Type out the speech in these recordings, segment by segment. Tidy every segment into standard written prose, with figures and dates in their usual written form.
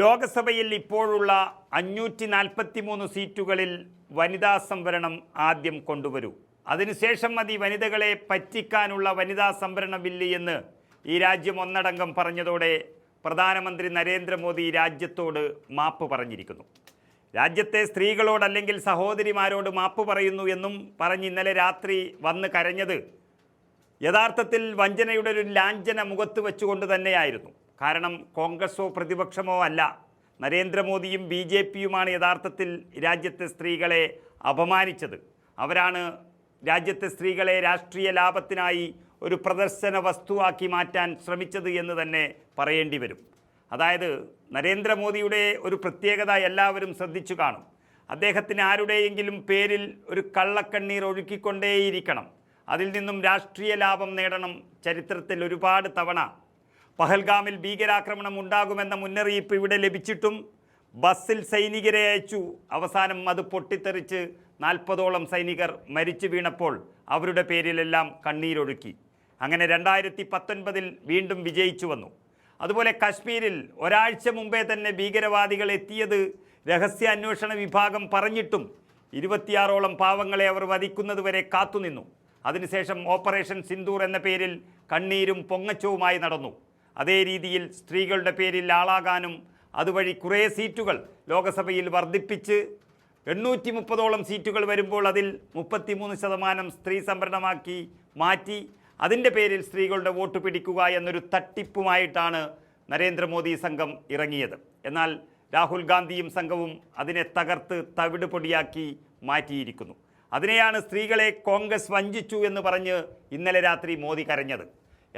ലോകസഭയിൽ ഇപ്പോഴുള്ള 543 സീറ്റുകളിൽ വനിതാ സംവരണം ആദ്യം കൊണ്ടുവരൂ. അതിനുശേഷം മതി വനിതകളെ പറ്റിക്കാനുള്ള വനിതാ സംവരണ ബില്ല് എന്ന് ഈ രാജ്യം ഒന്നടങ്കം പറഞ്ഞതോടെ പ്രധാനമന്ത്രി നരേന്ദ്രമോദി രാജ്യത്തോട് മാപ്പ് പറഞ്ഞിരിക്കുന്നു. രാജ്യത്തെ സ്ത്രീകളോടല്ലെങ്കിൽ സഹോദരിമാരോട് മാപ്പ് പറയുന്നു എന്നും പറഞ്ഞ് ഇന്നലെ രാത്രി വന്ന് കരഞ്ഞത് യഥാർത്ഥത്തിൽ വഞ്ചനയുടെ ഒരു ലാഞ്ചന മുഖത്ത് വെച്ചുകൊണ്ട് തന്നെയായിരുന്നു. കാരണം കോൺഗ്രസോ പ്രതിപക്ഷമോ അല്ല, നരേന്ദ്രമോദിയും BJPയുമാണ് യഥാർത്ഥത്തിൽ രാജ്യത്തെ സ്ത്രീകളെ അപമാനിച്ചത്. അവരാണ് രാജ്യത്തെ സ്ത്രീകളെ രാഷ്ട്രീയ ലാഭത്തിനായി ഒരു പ്രദർശന വസ്തുവാക്കി മാറ്റാൻ ശ്രമിച്ചത് എന്ന് തന്നെ പറയേണ്ടി വരും. അതായത് നരേന്ദ്രമോദിയുടെ ഒരു പ്രത്യേകത എല്ലാവരും ശ്രദ്ധിച്ചു കാണും. അദ്ദേഹത്തിന് ആരുടെയെങ്കിലും പേരിൽ ഒരു കള്ളക്കണ്ണീർ ഒഴുക്കിക്കൊണ്ടേയിരിക്കണം, അതിൽ നിന്നും രാഷ്ട്രീയ ലാഭം നേടണം. ചരിത്രത്തിൽ ഒരുപാട് തവണ പഹൽഗാമിൽ ഭീകരാക്രമണം ഉണ്ടാകുമെന്ന മുന്നറിയിപ്പ് ഇവിടെ ലഭിച്ചിട്ടും ബസ്സിൽ സൈനികരെ അയച്ചു. അവസാനം അത് പൊട്ടിത്തെറിച്ച് 40ഓളം സൈനികർ മരിച്ചു വീണപ്പോൾ അവരുടെ പേരിലെല്ലാം കണ്ണീരൊഴുക്കി. അങ്ങനെ 2019 വീണ്ടും വിജയിച്ചു വന്നു. അതുപോലെ കശ്മീരിൽ ഒരാഴ്ച മുമ്പേ തന്നെ ഭീകരവാദികൾ എത്തിയത് രഹസ്യാന്വേഷണ വിഭാഗം പറഞ്ഞിട്ടും 26ഓളം പാവങ്ങളെ അവർ വധിക്കുന്നതുവരെ കാത്തുനിന്നു. അതിനുശേഷം ഓപ്പറേഷൻ സിന്ദൂർ എന്ന പേരിൽ കണ്ണീരും പൊങ്ങച്ചവുമായി നടന്നു. അതേ രീതിയിൽ സ്ത്രീകളുടെ പേരിൽ ആളാകാനും അതുവഴി കുറേ സീറ്റുകൾ ലോകസഭയിൽ വർദ്ധിപ്പിച്ച് 830ഓളം സീറ്റുകൾ വരുമ്പോൾ അതിൽ 33% സ്ത്രീ സംവരണമാക്കി മാറ്റി അതിൻ്റെ പേരിൽ സ്ത്രീകളുടെ വോട്ട് പിടിക്കുക എന്നൊരു തട്ടിപ്പുമായിട്ടാണ് നരേന്ദ്രമോദി സംഘം ഇറങ്ങിയത്. എന്നാൽ രാഹുൽ ഗാന്ധിയും സംഘവും അതിനെ തകർത്ത് തവിട് പൊടിയാക്കി മാറ്റിയിരിക്കുന്നു. അതിനെയാണ് സ്ത്രീകളെ കോൺഗ്രസ് വഞ്ചിച്ചു എന്ന് പറഞ്ഞ് ഇന്നലെ രാത്രി മോദി കരഞ്ഞത്.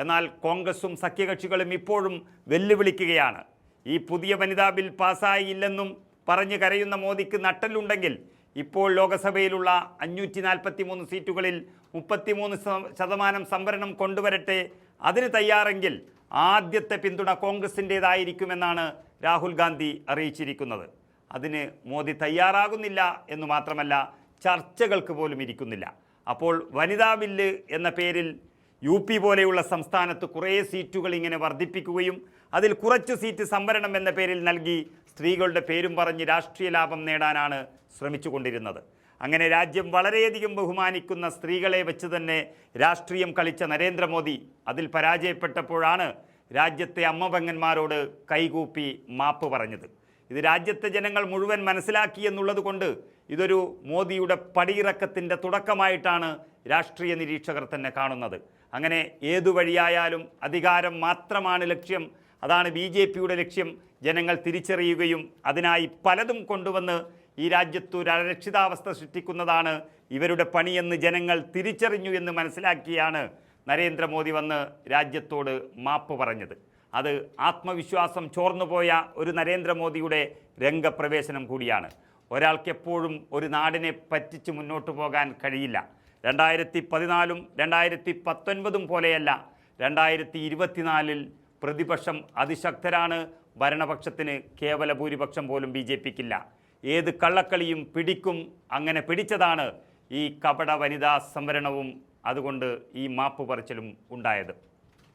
എന്നാൽ കോൺഗ്രസും സഖ്യകക്ഷികളും ഇപ്പോഴും വെല്ലുവിളിക്കുകയാണ്. ഈ പുതിയ വനിതാ ബിൽ പാസ്സായില്ലെന്നും പറഞ്ഞ് കരയുന്ന മോദിക്ക് നട്ടലുണ്ടെങ്കിൽ ഇപ്പോൾ ലോകസഭയിലുള്ള 543 സീറ്റുകളിൽ 33% സംവരണം കൊണ്ടുവരട്ടെ. അതിന് തയ്യാറെങ്കിൽ ആദ്യത്തെ പിന്തുണ കോൺഗ്രസിൻ്റേതായിരിക്കുമെന്നാണ് രാഹുൽ ഗാന്ധി അറിയിച്ചിരിക്കുന്നത്. അതിന് മോദി തയ്യാറാകുന്നില്ല എന്ന് മാത്രമല്ല, ചർച്ചകൾക്ക് പോലും ഇരിക്കുന്നില്ല. അപ്പോൾ വനിതാ ബില്ല് എന്ന പേരിൽ UP പോലെയുള്ള സംസ്ഥാനത്ത് കുറേ സീറ്റുകൾ ഇങ്ങനെ വർദ്ധിപ്പിക്കുകയും അതിൽ കുറച്ച് സീറ്റ് സംവരണം എന്ന പേരിൽ നൽകി സ്ത്രീകളുടെ പേരും പറഞ്ഞ് രാഷ്ട്രീയ ലാഭം നേടാനാണ് ശ്രമിച്ചുകൊണ്ടിരുന്നത്. അങ്ങനെ രാജ്യം വളരെയധികം ബഹുമാനിക്കുന്ന സ്ത്രീകളെ വെച്ച് തന്നെ രാഷ്ട്രീയം കളിച്ച നരേന്ദ്രമോദി അതിൽ പരാജയപ്പെട്ടപ്പോഴാണ് രാജ്യത്തെ അമ്മപെങ്ങന്മാരോട് കൈകൂപ്പി മാപ്പ് പറഞ്ഞത്. ഇത് രാജ്യത്തെ ജനങ്ങൾ മുഴുവൻ മനസ്സിലാക്കി എന്നുള്ളത് കൊണ്ട് ഇതൊരു മോദിയുടെ പടിയിറക്കത്തിൻ്റെ തുടക്കമായിട്ടാണ് രാഷ്ട്രീയ നിരീക്ഷകർ തന്നെ കാണുന്നത്. അങ്ങനെ ഏതു വഴിയായാലും അധികാരം മാത്രമാണ് ലക്ഷ്യം, അതാണ് BJPയുടെ ലക്ഷ്യം. ജനങ്ങൾ തിരിച്ചറിയുകയും അതിനായി പലതും കൊണ്ടുവന്ന് ഈ രാജ്യത്ത് ഒരു അരക്ഷിതാവസ്ഥ സൃഷ്ടിക്കുന്നതാണ് ഇവരുടെ പണിയെന്ന് ജനങ്ങൾ തിരിച്ചറിഞ്ഞു എന്ന് മനസ്സിലാക്കിയാണ് നരേന്ദ്രമോദി വന്ന് രാജ്യത്തോട് മാപ്പ് പറഞ്ഞത്. അത് ആത്മവിശ്വാസം ചോർന്നുപോയ ഒരു നരേന്ദ്രമോദിയുടെ രംഗപ്രവേശനം കൂടിയാണ്. ഒരാൾക്ക് എപ്പോഴും ഒരു നാടിനെ പറ്റിച്ച് മുന്നോട്ട് പോകാൻ കഴിയില്ല. 2014 2019 പോലെയല്ല, 2024 പ്രതിപക്ഷം അതിശക്തരാണ്. ഭരണപക്ഷത്തിന് കേവല ഭൂരിപക്ഷം പോലും BJPക്കില്ല. ഏത് കള്ളക്കളിയും പിടിക്കും. അങ്ങനെ പിടിച്ചതാണ് ഈ കപട വനിതാ സംവരണവും അതുകൊണ്ട് ഈ മാപ്പ് പറച്ചിലും ഉണ്ടായത്.